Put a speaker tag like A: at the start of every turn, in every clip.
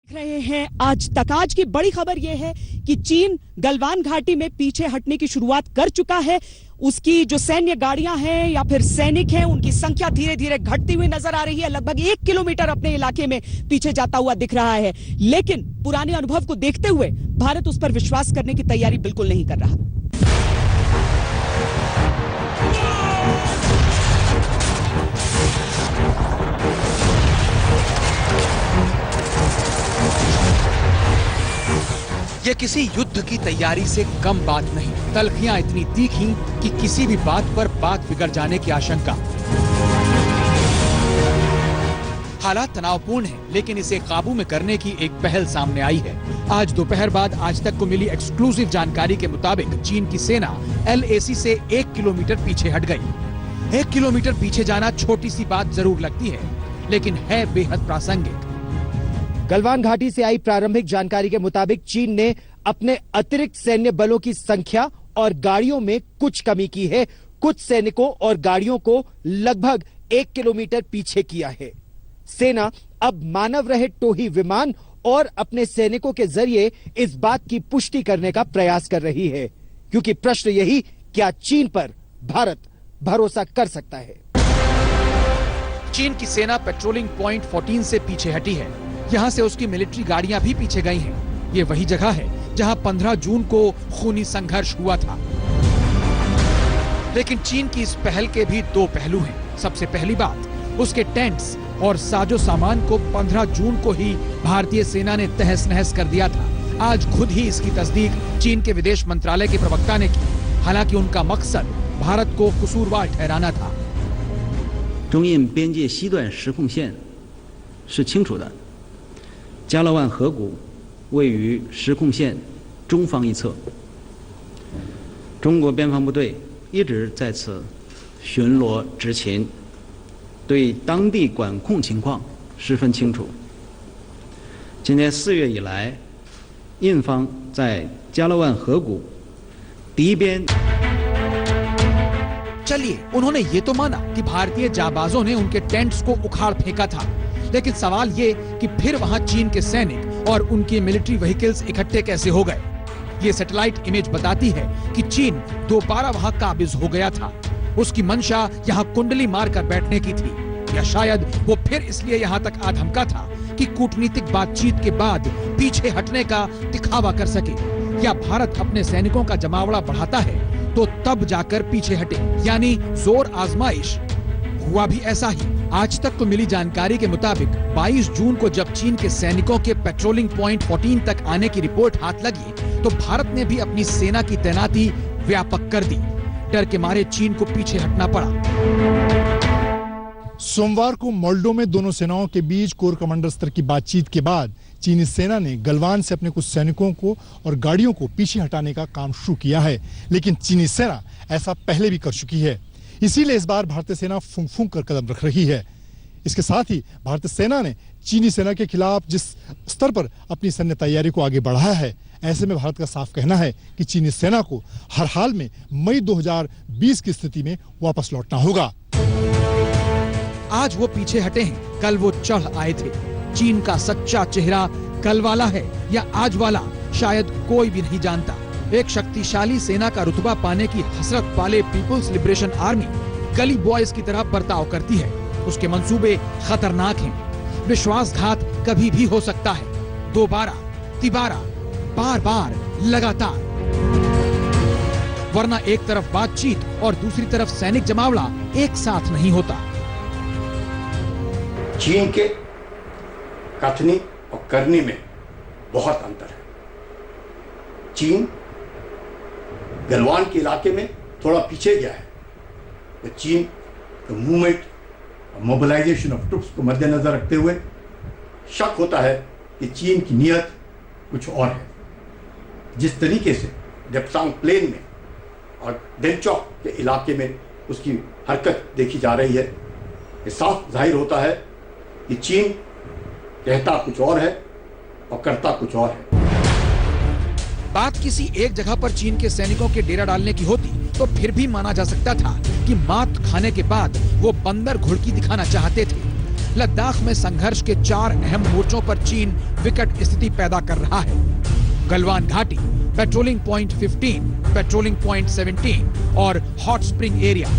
A: रहे हैं आज तक। आज की बड़ी खबर यह है कि चीन गलवान घाटी में पीछे हटने की शुरुआत कर चुका है। उसकी जो सैन्य गाड़ियां हैं या फिर सैनिक हैं, उनकी संख्या धीरे धीरे घटती हुई नजर आ रही है। लगभग 1 किलोमीटर अपने इलाके में पीछे जाता हुआ दिख रहा है, लेकिन पुराने अनुभव को देखते हुए भारत उस पर विश्वास करने की तैयारी बिल्कुल नहीं कर रहा।
B: ये किसी युद्ध की तैयारी से कम बात नहीं। तल्खियां इतनी तीखी कि किसी भी बात पर बात बिगड़ जाने की आशंका। हालात तनावपूर्ण हैं, लेकिन इसे काबू में करने की एक पहल सामने आई है। आज दोपहर बाद आज तक को मिली एक्सक्लूसिव जानकारी के मुताबिक चीन की सेना LAC से 1 किलोमीटर पीछे हट गई। 1 किलोमीटर पीछे जाना छोटी सी बात जरूर लगती है, लेकिन है बेहद प्रासंगिक।
C: गलवान घाटी से आई प्रारंभिक जानकारी के मुताबिक चीन ने अपने अतिरिक्त सैन्य बलों की संख्या और गाड़ियों में कुछ कमी की है। कुछ सैनिकों और गाड़ियों को लगभग 1 किलोमीटर पीछे किया है। सेना अब मानव रहित टोही विमान और अपने सैनिकों के जरिए इस बात की पुष्टि करने का प्रयास कर रही है, क्योंकि प्रश्न यही, क्या चीन पर भारत भरोसा कर सकता है?
B: चीन की सेना पेट्रोलिंग पॉइंट 14 से पीछे हटी है। यहाँ से उसकी मिलिट्री गाड़ियां भी पीछे गई हैं। ये वही जगह है जहाँ 15 जून को खूनी संघर्ष हुआ था। लेकिन चीन की इस पहल के भी 2 पहलू हैं। सबसे पहली बात, उसके टेंट्स और साजो सामान को 15 जून को ही भारतीय सेना ने तहस नहस कर दिया था। आज खुद ही इसकी तस्दीक चीन के विदेश मंत्रालय के प्रवक्ता ने की। हालांकि उनका मकसद भारत को कसूरवार ठहराना था।
D: 中印边界西段实控线是清楚的，加勒万河谷位于实控线中方一侧。中国边防部队一直在此巡逻执勤，对当地管控情况十分清楚。今年4月以来，印方在加勒万河谷敌边
B: चलिए, उन्होंने ये तो माना कि भारतीय जाबाजों ने उनके टेंट्स को उखाड़ फेंका था, लेकिन सवाल ये कि फिर वहां चीन के सैनिक और उनके मिलिट्री व्हीकल्स इकट्ठे कैसे हो गए। ये सैटेलाइट इमेज बताती है कि चीन दोबारा वहां काबिज हो गया था। उसकी मंशा यहाँ कुंडली मारकर बैठने की थी, या शायद वो फिर इसलिए यहाँ तक आ धमका था कि कूटनीतिक बातचीत के बाद पीछे हटने का दिखावा कर सके, या भारत अपने सैनिकों का जमावड़ा बढ़ाता है तो तब जाकर पीछे हटे, यानी जोर आजमाइश। हुआ भी ऐसा ही। आज तक को मिली जानकारी के मुताबिक 22 जून को जब चीन के सैनिकों के पेट्रोलिंग पॉइंट 14 तक आने की रिपोर्ट हाथ लगी, तो भारत ने भी अपनी सेना की तैनाती व्यापक कर दी। डर के मारे चीन को पीछे हटना पड़ा।
E: सोमवार को मोल्डो में दोनों सेनाओं के बीच कोर कमांडर स्तर की बातचीत के बाद चीनी सेना ने गलवान से अपने कुछ सैनिकों को और गाड़ियों को पीछे हटाने का काम शुरू किया है, लेकिन चीनी सेना ऐसा पहले भी कर चुकी है। इसीलिए इस बार भारतीय सेना फूंक फूंक कर कदम रख रही है। इसके साथ ही भारतीय सेना ने चीनी सेना के खिलाफ जिस स्तर पर अपनी सैन्य तैयारी को आगे बढ़ाया है, ऐसे में भारत का साफ कहना है कि चीनी सेना को हर हाल में मई 2020 की स्थिति में वापस लौटना होगा।
B: आज वो पीछे हटे हैं, कल वो चढ़ आए थे। चीन का सच्चा चेहरा कल वाला है या आज वाला, शायद कोई भी नहीं जानता। एक शक्तिशाली सेना का रुतबा पाने की हसरत पाले पीपुल्स लिबरेशन आर्मी गली बॉयज की तरह बर्ताव करती है। उसके मंसूबे खतरनाक हैं। विश्वासघात कभी भी हो सकता है, दोबारा, तिबारा, बार बार, लगातार। वरना एक तरफ बातचीत और दूसरी तरफ सैनिक जमावड़ा एक साथ नहीं होता।
F: चीन के कथनी और करनी में बहुत अंतर है। चीन गलवान के इलाके में थोड़ा पीछे गया है, तो चीन का मूवमेंट और मोबिलाइजेशन ऑफ ट्रुप्स को मद्देनजर रखते हुए शक होता है कि चीन की नीयत कुछ और है। जिस तरीके से डेप्सांग प्लेन में और डेनचौक के इलाके में उसकी हरकत देखी जा रही है, ये साफ जाहिर होता है कि चीन कहता कुछ और है और करता कुछ और है।
B: बात किसी एक जगह पर चीन के सैनिकों के डेरा डालने की होती तो फिर भी माना जा सकता था कि मात खाने के बाद वो बंदर घुड़की दिखाना चाहते थे। लद्दाख में संघर्ष के 4 अहम मोर्चों पर चीन विकट स्थिति पैदा कर रहा है। गलवान घाटी, पेट्रोलिंग पॉइंट 15, पेट्रोलिंग पॉइंट 17 और हॉट स्प्रिंग एरिया।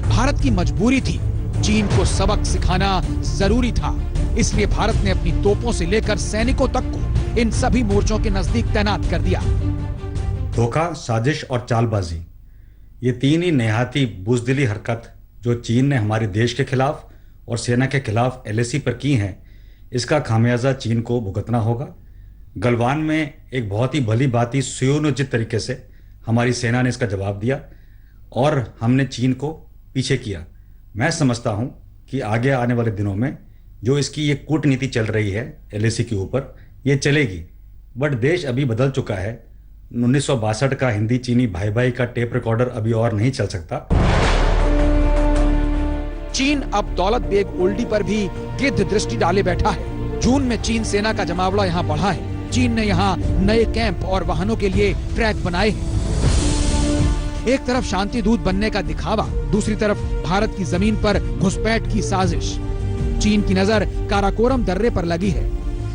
B: भारत की मजबूरी थी, चीन को सबक सिखाना जरूरी था, इसलिए भारत ने अपनी तोपों से लेकर सैनिकों तक को इन सभी मोर्चों के नजदीक तैनात कर दिया।
G: धोखा, साजिश और चालबाजी, ये तीन ही नेहाती बुजदिली हरकत जो चीन ने हमारे देश के खिलाफ और सेना के खिलाफ LAC पर की हैं, इसका खामियाजा चीन को भुगतना होगा। गलवान में एक बहुत ही भली भांति सुयोजित तरीके से हमारी सेना ने इसका जवाब दिया और हमने चीन को पीछे किया। मैं समझता हूं कि आगे आने वाले दिनों में जो इसकी ये कूटनीति चल रही है LAC के ऊपर, ये चलेगी। बट देश अभी बदल चुका है। 1962 का हिंदी चीनी भाई भाई का टेप रिकॉर्डर अभी और नहीं चल सकता।
B: चीन अब दौलत बेग ओल्डी पर भी गिद्ध दृष्टि डाले बैठा है। जून में चीन सेना का जमावड़ा यहाँ बढ़ा है। चीन ने यहाँ नए कैंप और वाहनों के लिए ट्रैक बनाए हैं। एक तरफ शांति दूत बनने का दिखावा, दूसरी तरफ भारत की जमीन पर घुसपैठ की साजिश। चीन की नजर काराकोरम दर्रे पर लगी है।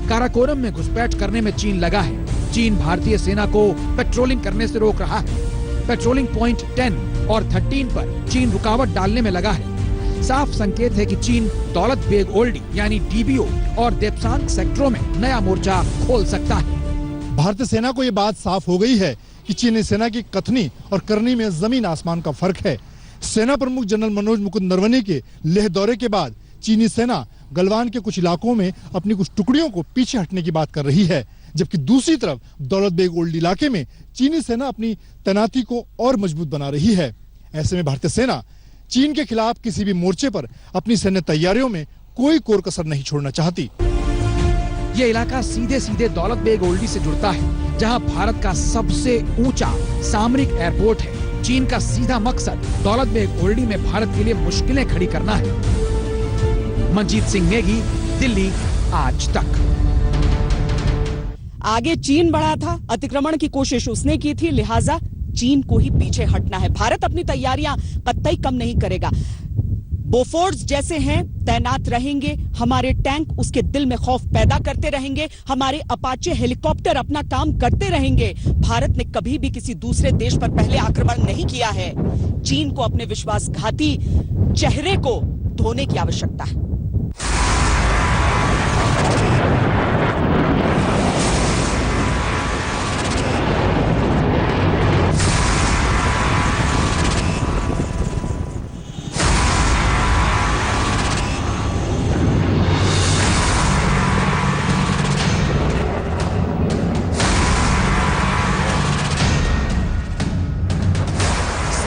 B: काराकोरम में घुसपैठ करने में चीन लगा है। चीन भारतीय सेना को पेट्रोलिंग करने से रोक रहा है। पेट्रोलिंग पॉइंट 10 और 13 पर चीन रुकावट डालने में लगा है। साफ संकेत है कि चीन दौलत बेग ओल्डी यानी DBO और देप्सांग सेक्टरों में नया मोर्चा खोल सकता है।
E: भारतीय सेना को यह बात साफ हो गई है कि चीनी सेना की कथनी और करनी में जमीन आसमान का फर्क है। सेना प्रमुख जनरल मनोज मुकुंद नरवणे के लेह दौरे के बाद चीनी सेना गलवान के कुछ इलाकों में अपनी कुछ टुकड़ियों को पीछे हटने की बात कर रही है, जबकि दूसरी तरफ दौलत बेग ओल्डी इलाके में चीनी सेना अपनी तैनाती को और मजबूत बना रही है। ऐसे में भारतीय सेना चीन के खिलाफ किसी भी मोर्चे पर अपनी सैन्य तैयारियों में कोई कोर कसर नहीं छोड़ना चाहती।
B: ये इलाका सीधे सीधे दौलत बेग ओल्डी से जुड़ता है, जहां भारत का सबसे ऊंचा सामरिक एयरपोर्ट है। चीन का सीधा मकसद दौलत बेग ओल्डी में भारत के लिए मुश्किलें खड़ी करना है। मनजीत सिंह नेगी, दिल्ली, आज तक।
A: आगे चीन बढ़ा था, अतिक्रमण की कोशिश उसने की थी, लिहाजा चीन को ही पीछे हटना है। भारत अपनी तैयारियां कतई कम नहीं करेगा। बोफोर्स जैसे हैं तैनात रहेंगे, हमारे टैंक उसके दिल में खौफ पैदा करते रहेंगे, हमारे अपाचे हेलीकॉप्टर अपना काम करते रहेंगे। भारत ने कभी भी किसी दूसरे देश पर पहले आक्रमण नहीं किया है। चीन को अपने विश्वासघाती चेहरे को धोने की आवश्यकता है।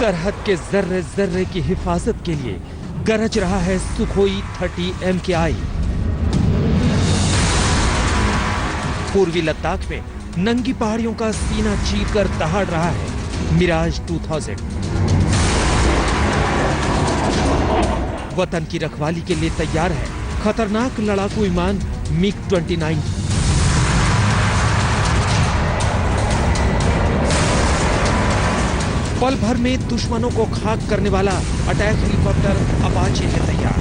H: सरहद के जर्रे जर्रे की हिफाजत के लिए गरज रहा है सुखोई 30 MKI। पूर्वी लद्दाख में नंगी पहाड़ियों का सीना चीरकर दहाड़ रहा है मिराज 2000। वतन की रखवाली के लिए तैयार है खतरनाक लड़ाकू विमान MiG-29। पल भर में दुश्मनों को खाक करने वाला अटैक हेलीकॉप्टर अपाचे है तैयार।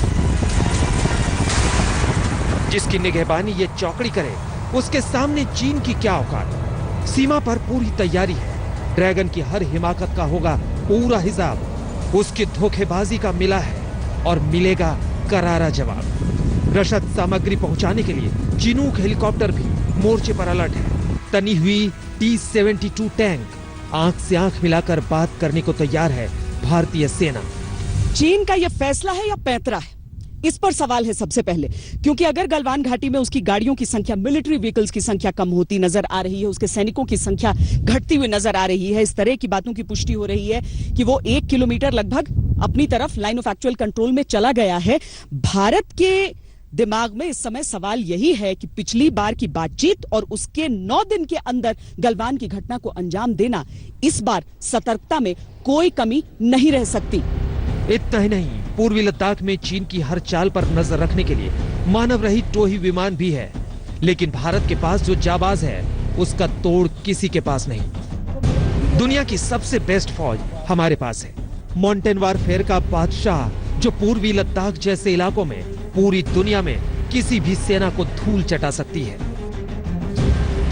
H: जिसकी निगहबानी ये चौकड़ी करे, उसके सामने चीन की क्या औकात। सीमा पर पूरी तैयारी है। ड्रैगन की हर हिमाकत का होगा पूरा हिसाब। उसकी धोखेबाजी का मिला है और मिलेगा करारा जवाब। रसद सामग्री पहुंचाने के लिए चिनूक हेलीकॉप्टर भी मोर्चे पर अलर्ट है। तनी हुई T-72 टैंक आंख से आंख मिलाकर बात करने को तैयार है भारतीय सेना।
A: चीन का यह फैसला है या पैंतरा है, इस पर सवाल है सबसे पहले। क्योंकि अगर गलवान घाटी में उसकी गाड़ियों की संख्या, मिलिट्री व्हीकल्स की संख्या कम होती नजर आ रही है, उसके सैनिकों की संख्या घटती हुई नजर आ रही है, इस तरह की बातों की पुष्टि हो रही है कि वो 1 किलोमीटर लगभग अपनी तरफ लाइन ऑफ एक्चुअल कंट्रोल में चला गया है। भारत के दिमाग में इस समय सवाल यही है कि पिछली बार की बातचीत और उसके 9 दिन के अंदर गलवान की घटना को अंजाम देना, इस बार सतर्कता में कोई कमी नहीं रह सकती।
H: इतना ही नहीं, पूर्वी लद्दाख में चीन की हर चाल पर नजर रखने के लिए मानव रहित टोही विमान भी है। लेकिन भारत के पास जो जाबाज है, उसका तोड़ किसी के पास नहीं। दुनिया की सबसे बेस्ट फौज हमारे पास है। माउंटेन वारफेयर का बादशाह, जो पूर्वी लद्दाख जैसे इलाकों में पूरी दुनिया में किसी भी सेना को धूल चटा सकती है।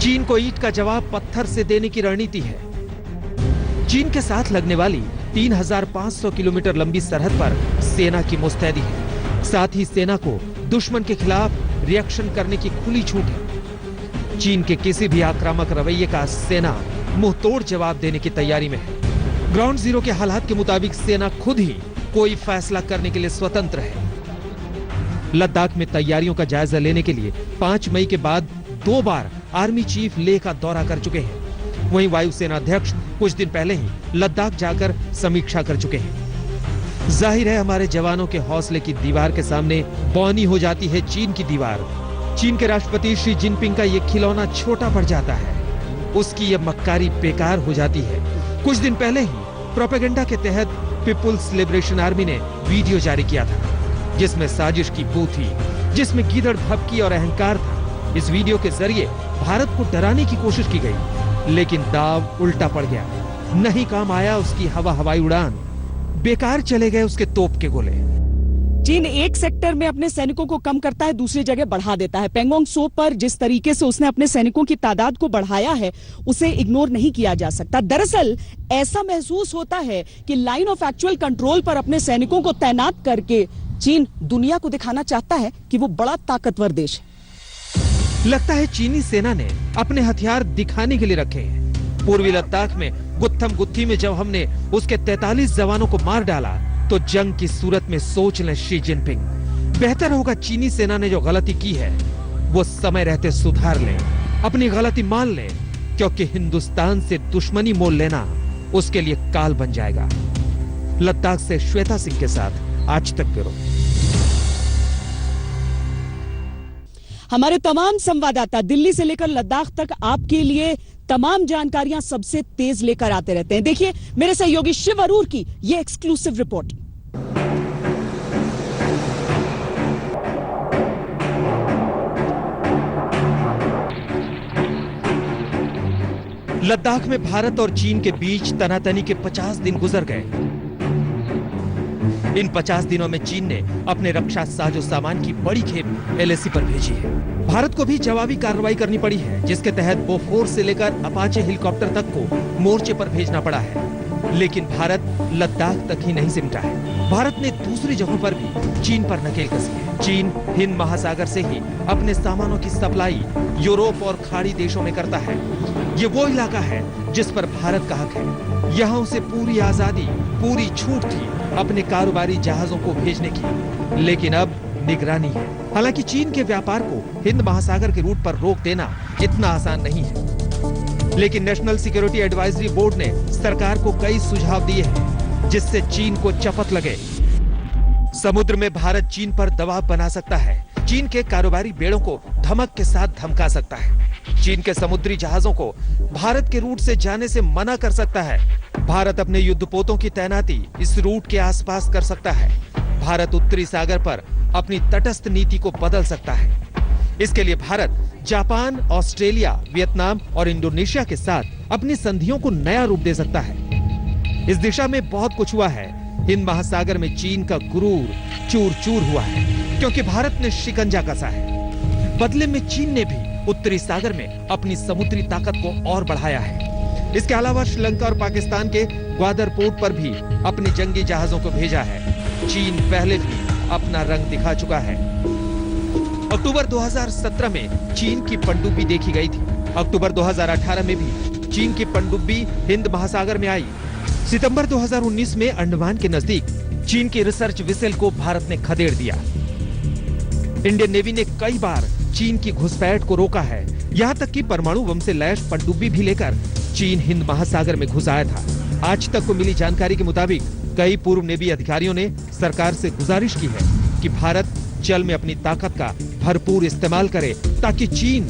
H: चीन को ईंट का जवाब पत्थर से देने की रणनीति है। चीन के साथ लगने वाली 3,500 किलोमीटर लंबी सरहद पर सेना की मुस्तैदी है। साथ ही सेना को दुश्मन के खिलाफ रिएक्शन करने की खुली छूट है। चीन के किसी भी आक्रामक रवैये का सेना मुंहतोड़ जवाब देने की तैयारी में है। ग्राउंड जीरो के हालात के मुताबिक सेना खुद ही कोई फैसला करने के लिए स्वतंत्र है। लद्दाख में तैयारियों का जायजा लेने के लिए 5 मई के बाद 2 बार आर्मी चीफ लेह का दौरा कर चुके हैं। वहीं वायुसेना अध्यक्ष कुछ दिन पहले ही लद्दाख जाकर समीक्षा कर चुके हैं। जाहिर है हमारे जवानों के हौसले की दीवार के सामने बौनी हो जाती है चीन की दीवार। चीन के राष्ट्रपति शी जिनपिंग का ये खिलौना छोटा पड़ जाता है, उसकी ये मक्कारी बेकार हो जाती है। कुछ दिन पहले ही प्रोपेगेंडा के तहत पीपुल्स लिबरेशन आर्मी ने वीडियो जारी किया था, जिसमें साजिश की बू थी, जिसमें गीदड़ भभकी और अहंकार था। इस वीडियो के जरिए भारत को डराने की कोशिश की गई, लेकिन दाव उल्टा पड़ गया। नहीं काम आया उसकी हवाई उड़ान, बेकार चले गए उसके तोप के गोले।
A: चीन एक सेक्टर में अपने सैनिकों को कम करता है, दूसरी जगह बढ़ा देता है। पेंगोंग त्सो पर जिस तरीके से उसने अपने सैनिकों की तादाद को बढ़ाया है, उसे इग्नोर नहीं किया जा सकता। दरअसल ऐसा महसूस होता है कि लाइन ऑफ एक्चुअल कंट्रोल पर अपने सैनिकों को तैनात करके चीन दुनिया को दिखाना चाहता है कि वो बड़ा ताकतवर देश है।
H: लगता है चीनी सेना ने अपने हथियार दिखाने के लिए रखे हैं। पूर्वी लद्दाख में गुत्थम गुत्थी में जब हमने उसके 43 जवानों को मार डाला, तो जंग की सूरत में सोच लें शी जिनपिंग। बेहतर होगा चीनी सेना ने जो गलती की है वो समय रहते सुधार लें, अपनी गलती मान लें, क्योंकि हिंदुस्तान से दुश्मनी मोल लेना उसके लिए काल बन जाएगा। लद्दाख से श्वेता सिंह के साथ आज तक ब्यूरो।
A: हमारे तमाम संवाददाता दिल्ली से लेकर लद्दाख तक आपके लिए तमाम जानकारियां सबसे तेज लेकर आते रहते हैं। देखिए मेरे सहयोगी शिव अरूर की ये एक्सक्लूसिव रिपोर्ट।
H: लद्दाख में भारत और चीन के बीच तनातनी के 50 दिन गुजर गए। इन 50 दिनों में चीन ने अपने रक्षा साजो सामान की बड़ी खेप एलएसी पर भेजी है। भारत को भी जवाबी कार्रवाई करनी पड़ी है, जिसके तहत बोफोर्स से लेकर अपाचे हेलीकॉप्टर तक को मोर्चे पर भेजना पड़ा है। लेकिन भारत लद्दाख तक ही नहीं सिमटा है। भारत ने दूसरी जगहों पर भी चीन पर नकेल कसी है। चीन हिंद महासागर से ही अपने सामानों की सप्लाई यूरोप और खाड़ी देशों में करता है। ये वो इलाका है जिस पर भारत का हक है। यहाँ उसे पूरी आजादी, पूरी छूट थी अपने कारोबारी जहाजों को भेजने की, लेकिन अब निगरानी है। हालांकि चीन के व्यापार को हिंद महासागर के रूट पर रोक देना इतना आसान नहीं है, लेकिन नेशनल सिक्योरिटी एडवाइजरी बोर्ड ने सरकार को कई सुझाव दिए हैं, जिससे चीन को चपत लगे। समुद्र में भारत चीन पर दबाव बना सकता है, चीन के कारोबारी बेड़ों को धमक के साथ धमका सकता है, चीन के समुद्री जहाजों को भारत के रूट से जाने से मना कर सकता है। भारत अपने युद्धपोतों की तैनाती इस रूट के आसपास कर सकता है। भारत उत्तरी सागर पर अपनी तटस्थ नीति को बदल सकता है। इसके लिए भारत जापान, ऑस्ट्रेलिया, वियतनाम और इंडोनेशिया के साथ अपनी संधियों को नया रूप दे सकता है। इस दिशा में बहुत कुछ हुआ है। हिंद महासागर में चीन का गुरूर चूर चूर हुआ है, क्योंकि भारत ने शिकंजा कसा है। बदले में चीन ने भी उत्तरी सागर में अपनी समुद्री ताकत को और बढ़ाया है। इसके अलावा श्रीलंका और पाकिस्तान के ग्वादर पोर्ट पर भी अपने जंगी जहाजों को भेजा है। चीन पहले भी अपना रंग दिखा चुका है। अक्टूबर 2017 में चीन की पनडुब्बी देखी गई थी। अक्टूबर 2018 में भी चीन की पनडुब्बी हिंद महासागर में आई। सितंबर 2019 में अंडमान के नजदीक चीन की रिसर्च वेसल को भारत ने खदेड़ दिया। इंडियन नेवी ने कई बार चीन की घुसपैठ को रोका है। यहाँ तक कि परमाणु बम से लैस पनडुब्बी भी लेकर चीन हिंद महासागर में घुस आया था। आज तक को मिली जानकारी के मुताबिक कई पूर्व नेवी अधिकारियों ने सरकार से गुजारिश की है कि भारत जल में अपनी ताकत का भरपूर इस्तेमाल करे, ताकि चीन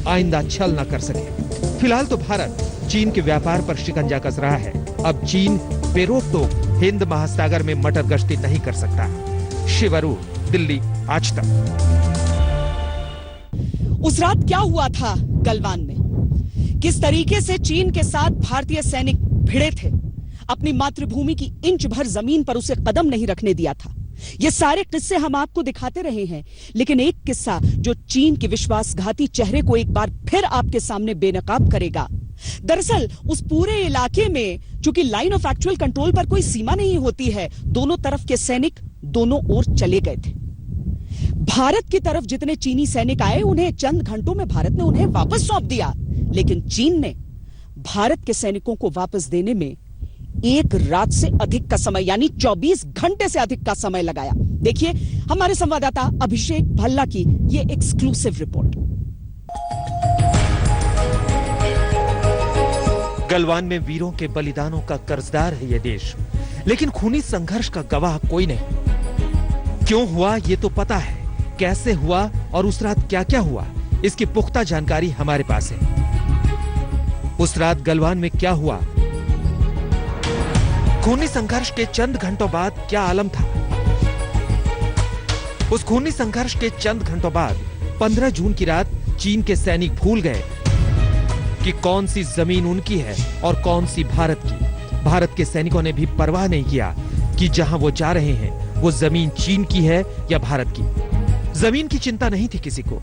H: आइंदा छल न कर सके। फिलहाल तो भारत चीन के व्यापार पर शिकंजा कस रहा है। अब चीन बेरोक टोक हिंद महासागर में मटर गश्ती नहीं कर सकता। शिव अरूर, दिल्ली, आज तक।
A: उस रात क्या हुआ था गलवान में? किस तरीके से चीन के साथ भारतीय सैनिक भिड़े थे? अपनी मातृभूमि की इंच भर जमीन पर उसे कदम नहीं रखने दिया था। ये सारे किस्से हम आपको दिखाते रहे हैं, लेकिन एक किस्सा जो चीन के विश्वासघाती चेहरे को एक बार फिर आपके सामने बेनकाब करेगा। दरअसल उस पूरे इलाके में चूंकि लाइन ऑफ एक्चुअल कंट्रोल पर कोई सीमा नहीं होती है, दोनों तरफ के सैनिक दोनों ओर चले गए थे। भारत की तरफ जितने चीनी सैनिक आए, उन्हें चंद घंटों में भारत ने उन्हें वापस सौंप दिया, लेकिन चीन ने भारत के सैनिकों को वापस देने में एक रात से अधिक का समय यानी 24 घंटे से अधिक का समय लगाया। देखिए हमारे संवाददाता अभिषेक भल्ला की ये एक्सक्लूसिव रिपोर्ट।
H: गलवान में वीरों के बलिदानों का कर्जदार है यह देश, लेकिन खूनी संघर्ष का गवाह कोई नहीं। क्यों हुआ ये तो पता है, कैसे हुआ और उस रात क्या क्या हुआ इसकी पुख्ता जानकारी हमारे पास है। उस रात गलवान में क्या हुआ, खूनी संघर्ष के चंद घंटों बाद क्या आलम था। उस खूनी संघर्ष के चंद घंटों बाद 15 जून की रात चीन के सैनिक भूल गए कि कौन सी जमीन उनकी है और कौन सी भारत की। भारत के सैनिकों ने भी परवाह नहीं किया कि जहां वो जा रहे हैं वो जमीन चीन की है या भारत की। जमीन की चिंता नहीं थी किसी को,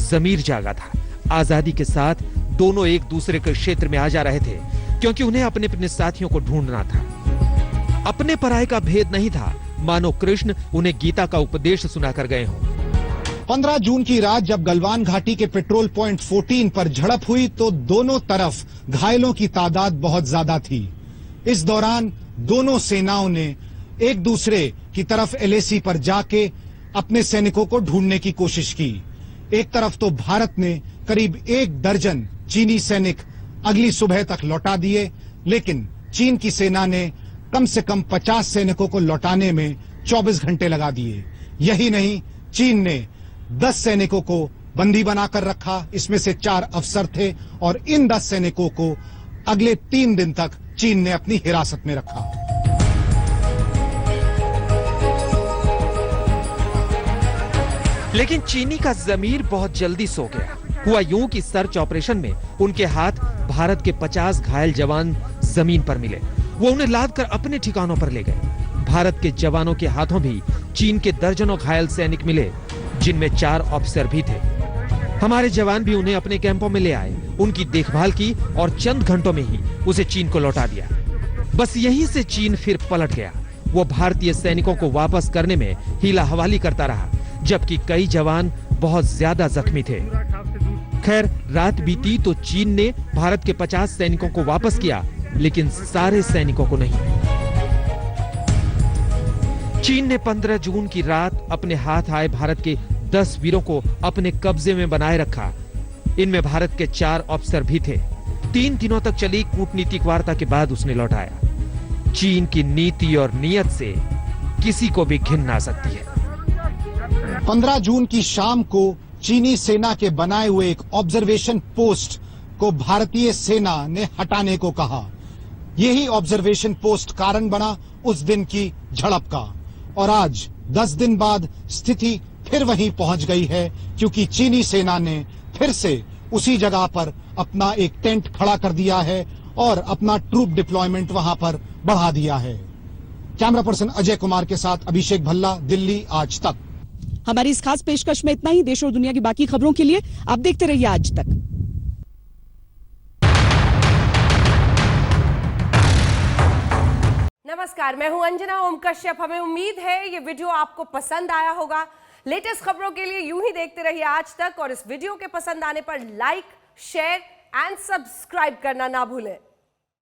H: जमीर जागा था। आजादी के साथ दोनों एक दूसरे के क्षेत्र में आ जा रहे थे, क्योंकि उन्हें अपने अपने साथियों को ढूंढना था। अपने पराये का भेद नहीं था, मानो कृष्ण उन्हें गीता का उपदेश सुनाकर गए हों।
I: 15 जून की रात जब गलवान घाटी के पेट्रोल पॉइंट 14 पर झड़प हुई तो दोनों तरफ घायलों की तादाद बहुत ज्यादा थी। इस दौरान दोनों सेनाओं ने एक दूसरे की तरफ एलएसी पर जाके अपने सैनिकों को ढूंढने की कोशिश की। एक तरफ तो भारत ने करीब 1 दर्जन चीनी सैनिक अगली सुबह तक लौटा दिए, लेकिन चीन की सेना ने कम से कम 50 सैनिकों को लौटाने में 24 घंटे लगा दिए। यही नहीं, चीन ने 10 सैनिकों को बंदी बनाकर रखा, इसमें से 4 अफसर थे, और इन 10 सैनिकों को अगले 3 दिन तक चीन ने अपनी हिरासत में रखा।
H: लेकिन चीनी का जमीर बहुत जल्दी सो गया। हुआ यूं कि सर्च ऑपरेशन में उनके हाथ भारत के 50 घायल जवान जमीन पर मिले। वो उन्हें लाद कर अपने ठिकानों पर ले गए। भारत के जवानों के हाथों भी चीन के दर्जनों घायल सैनिक मिले, जिनमें 4 ऑफिसर भी थे। हमारे जवान भी उन्हें अपने कैंपों में ले आए, उनकी देखभाल की और चंद घंटों में ही उसे चीन को लौटा दिया। बस यहीं से चीन फिर पलट गया। वो भारतीय सैनिकों को वापस करने में हीला हवाली करता रहा, जबकि कई जवान बहुत ज्यादा जख्मी थे। खैर, रात बीती तो चीन ने भारत के 50 सैनिकों को वापस किया, लेकिन सारे सैनिकों को नहीं। चीन ने 15 जून की रात अपने हाथ आए भारत के 10 वीरों को अपने कब्जे में बनाए रखा। इनमें भारत के 4 ऑफिसर भी थे। 3 दिनों तक चली कूटनीतिक वार्ता के बाद उसने लौटाया। चीन की नीति और नियत से किसी को भी घिन आ सकती है।
I: 15 जून की शाम को चीनी सेना के बनाए हुए एक ऑब्जर्वेशन पोस्ट को भारतीय सेना ने हटाने को कहा। यही ऑब्जर्वेशन पोस्ट कारण बना उस दिन की झड़प का, और आज 10 दिन बाद स्थिति फिर वहीं पहुंच गई है, क्योंकि चीनी सेना ने फिर से उसी जगह पर अपना एक टेंट खड़ा कर दिया है और अपना ट्रूप डिप्लॉयमेंट वहां पर बढ़ा दिया है। कैमरा पर्सन अजय कुमार के साथ अभिषेक भल्ला, दिल्ली आज तक।
A: हमारी इस खास पेशकश में इतना ही। देश और दुनिया की बाकी खबरों के लिए आप देखते रहिए आज तक।
J: नमस्कार, मैं हूं अंजना ओम कश्यप। हमें उम्मीद है ये वीडियो आपको पसंद आया होगा। लेटेस्ट खबरों के लिए यूं ही देखते रहिए आज तक, और इस वीडियो के पसंद आने पर लाइक, शेयर एंड सब्सक्राइब करना ना भूलें।